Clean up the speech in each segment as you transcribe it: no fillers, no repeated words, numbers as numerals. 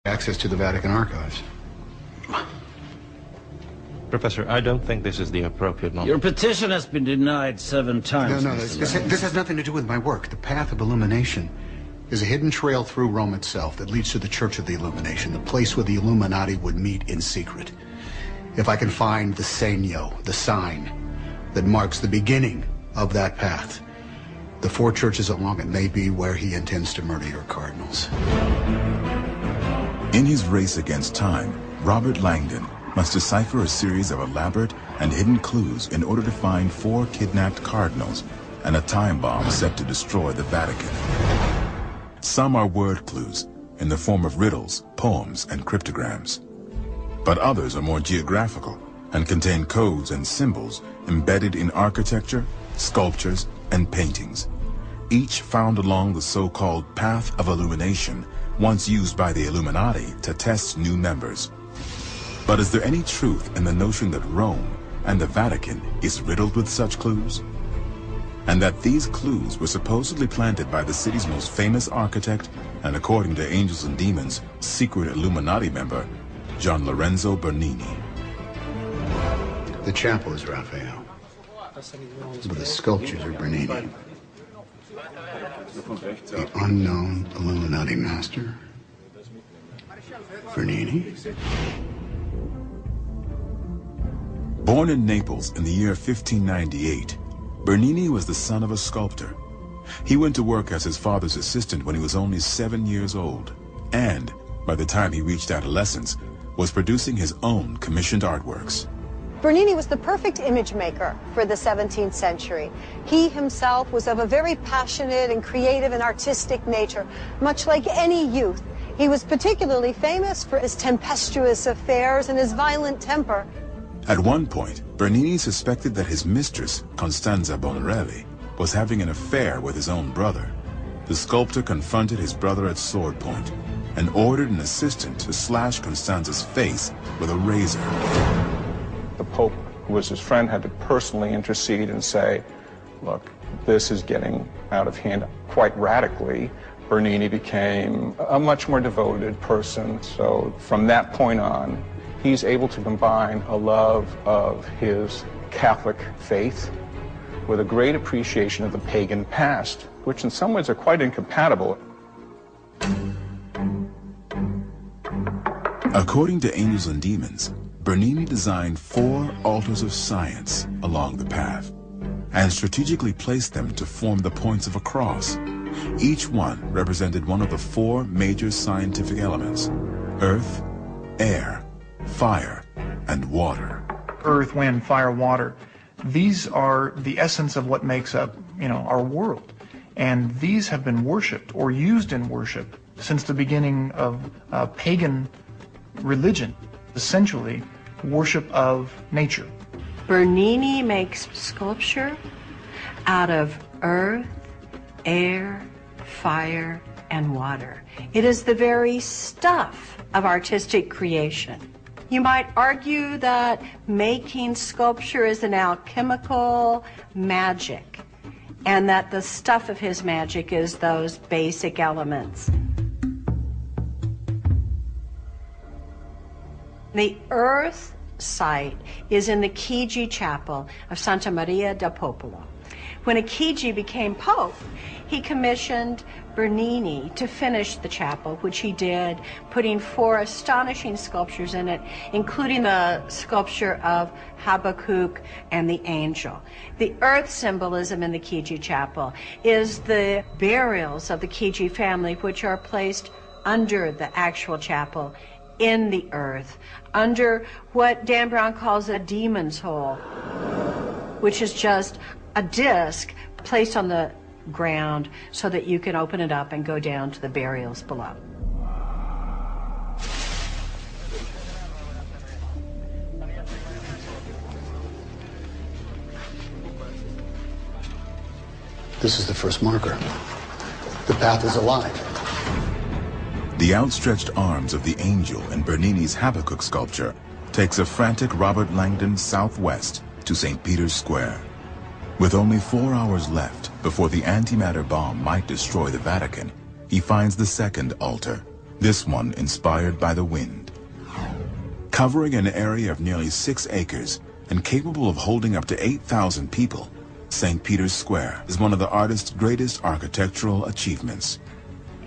access to the Vatican archives. Professor, I don't think this is the appropriate moment. Your petition has been denied 7 times. No, this has nothing to do with my work. The path of illumination is a hidden trail through Rome itself that leads to the Church of the Illumination, the place where the Illuminati would meet in secret. If I can find the segno, the sign that marks the beginning of that path, the 4 churches along it may be where he intends to murder your cardinals. In his race against time, Robert Langdon must decipher a series of elaborate and hidden clues in order to find 4 kidnapped cardinals and a time bomb set to destroy the Vatican. Some are word clues in the form of riddles, poems, and cryptograms. But others are more geographical and contain codes and symbols embedded in architecture, sculptures, and paintings, each found along the so-called path of illumination, once used by the Illuminati to test new members. But is there any truth in the notion that Rome and the Vatican is riddled with such clues? And that these clues were supposedly planted by the city's most famous architect and, according to Angels and Demons, secret Illuminati member, Gian Lorenzo Bernini. The chapel is Raphael, but the sculptures are Bernini. The unknown Illuminati master, Bernini. Born in Naples in the year 1598, Bernini was the son of a sculptor. He went to work as his father's assistant when he was only 7 years old, and by the time he reached adolescence, was producing his own commissioned artworks. Bernini was the perfect image maker for the 17th century. He himself was of a very passionate and creative and artistic nature, much like any youth. He was particularly famous for his tempestuous affairs and his violent temper. At one point, Bernini suspected that his mistress, Costanza Bonarelli, was having an affair with his own brother. The sculptor confronted his brother at sword point and ordered an assistant to slash Costanza's face with a razor. The Pope, who was his friend, had to personally intercede and say, look, this is getting out of hand quite radically. Bernini became a much more devoted person. So from that point on, he's able to combine a love of his Catholic faith with a great appreciation of the pagan past, which in some ways are quite incompatible. According to Angels and Demons, Bernini designed 4 altars of science along the path and strategically placed them to form the points of a cross. Each one represented one of the 4 major scientific elements: earth, air, fire, and water. Earth, wind, fire, water. These are the essence of what makes up, our world. And these have been worshipped or used in worship since the beginning of pagan religion, essentially worship of nature. Bernini makes sculpture out of earth, air, fire, and water. It is the very stuff of artistic creation. You might argue that making sculpture is an alchemical magic, and that the stuff of his magic is those basic elements. The earth site is in the Chigi Chapel of Santa Maria del Popolo. When Chigi became Pope, he commissioned Bernini to finish the chapel, which he did, putting 4 astonishing sculptures in it, including the sculpture of Habakkuk and the angel. The earth symbolism in the Chigi Chapel is the burials of the Chigi family, which are placed under the actual chapel in the earth, under what Dan Brown calls a demon's hole, which is just a disc placed on the ground so that you can open it up and go down to the burials below. This is the first marker. The path is alive. The outstretched arms of the angel in Bernini's Habakkuk sculpture takes a frantic Robert Langdon southwest to St. Peter's Square. With only 4 hours left before the antimatter bomb might destroy the Vatican, he finds the second altar, this one inspired by the wind. Covering an area of nearly 6 acres and capable of holding up to 8,000 people, St. Peter's Square is one of the artist's greatest architectural achievements.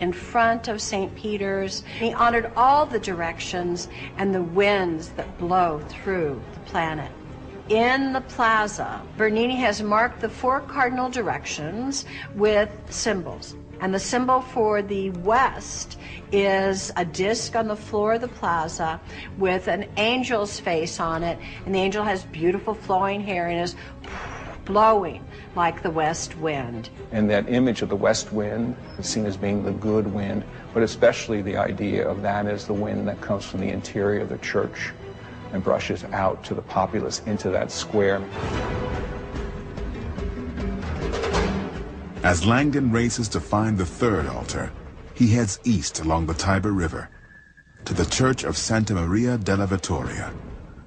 In front of St. Peter's, he honored all the directions and the winds that blow through the planet. In the plaza, Bernini has marked the 4 cardinal directions with symbols. And the symbol for the west is a disc on the floor of the plaza with an angel's face on it. And the angel has beautiful flowing hair and is blowing like the west wind. And that image of the west wind is seen as being the good wind, but especially the idea of that as the wind that comes from the interior of the church and brushes out to the populace into that square. As Langdon races to find the 3rd altar, he heads east along the Tiber River to the Church of Santa Maria della Vittoria.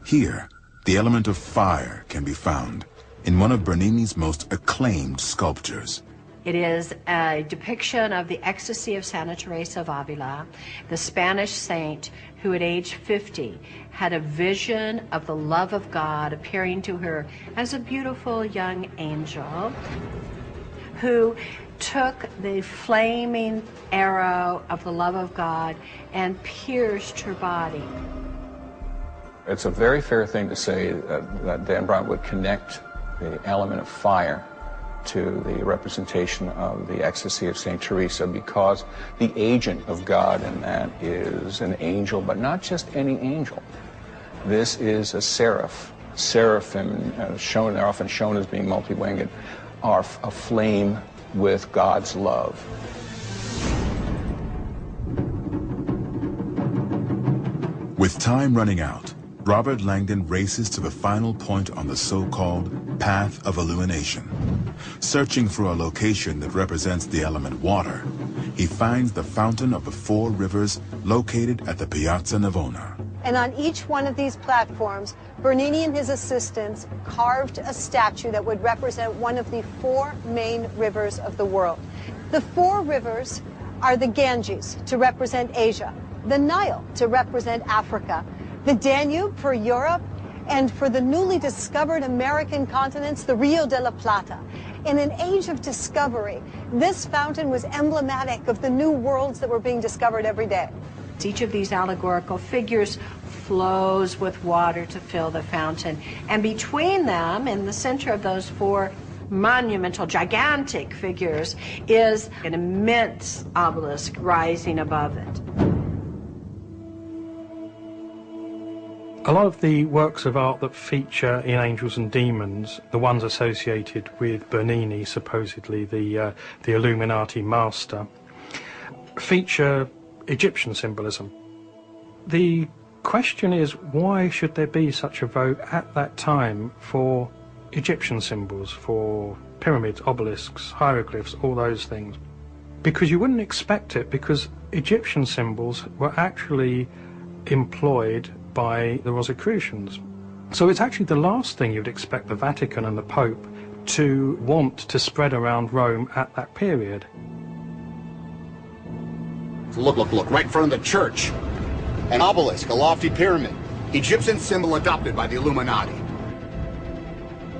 Here, the element of fire can be found in one of Bernini's most acclaimed sculptures. It is a depiction of the ecstasy of Santa Teresa of Avila, the Spanish saint who at age 50 had a vision of the love of God appearing to her as a beautiful young angel who took the flaming arrow of the love of God and pierced her body. It's a very fair thing to say that Dan Brown would connect the element of fire to the representation of the ecstasy of St. Teresa, because the agent of God in that is an angel, but not just any angel. This is a seraph. Seraphim, they're often shown as being multi-winged, are aflame with God's love. With time running out, Robert Langdon races to the final point on the so-called Path of Illumination. Searching for a location that represents the element water, he finds the Fountain of the 4 Rivers located at the Piazza Navona. And on each one of these platforms, Bernini and his assistants carved a statue that would represent one of the 4 main rivers of the world. The 4 rivers are the Ganges, to represent Asia, the Nile, to represent Africa, the Danube for Europe, and for the newly discovered American continents, the Rio de la Plata. In an age of discovery, this fountain was emblematic of the new worlds that were being discovered every day. Each of these allegorical figures flows with water to fill the fountain. And between them, in the center of those 4 monumental, gigantic figures, is an immense obelisk rising above it. A lot of the works of art that feature in Angels and Demons, the ones associated with Bernini, supposedly the Illuminati master, feature Egyptian symbolism. The question is, why should there be such a vote at that time for Egyptian symbols, for pyramids, obelisks, hieroglyphs, all those things? Because you wouldn't expect it, because Egyptian symbols were actually employed by the Rosicrucians. So it's actually the last thing you'd expect the Vatican and the Pope to want to spread around Rome at that period. Look, right in front of the church. An obelisk, a lofty pyramid. Egyptian symbol adopted by the Illuminati.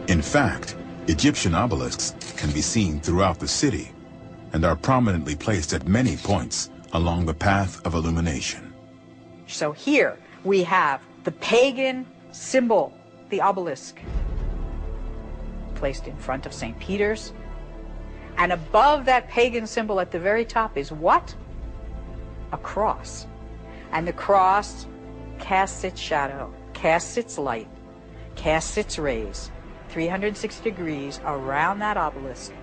In fact, Egyptian obelisks can be seen throughout the city and are prominently placed at many points along the path of illumination. So here we have the pagan symbol, the obelisk, placed in front of St. Peter's. And above that pagan symbol at the very top is what? A cross. And the cross casts its shadow, casts its light, casts its rays 360 degrees around that obelisk.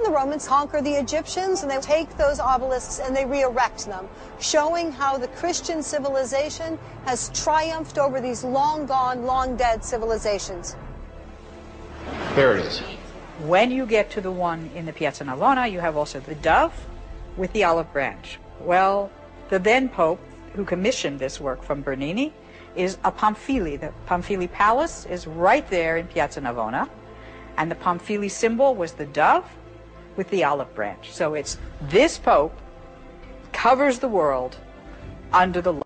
The Romans conquer the Egyptians, and they take those obelisks and they re-erect them, showing how the Christian civilization has triumphed over these long gone, long dead civilizations. There it is. When you get to the one in the Piazza Navona, you have also the dove with the olive branch. Well, the then Pope, who commissioned this work from Bernini, is a Pamphili. The Pamphili Palace is right there in Piazza Navona, and the Pamphili symbol was the dove with the olive branch. So it's this Pope covers the world under the law.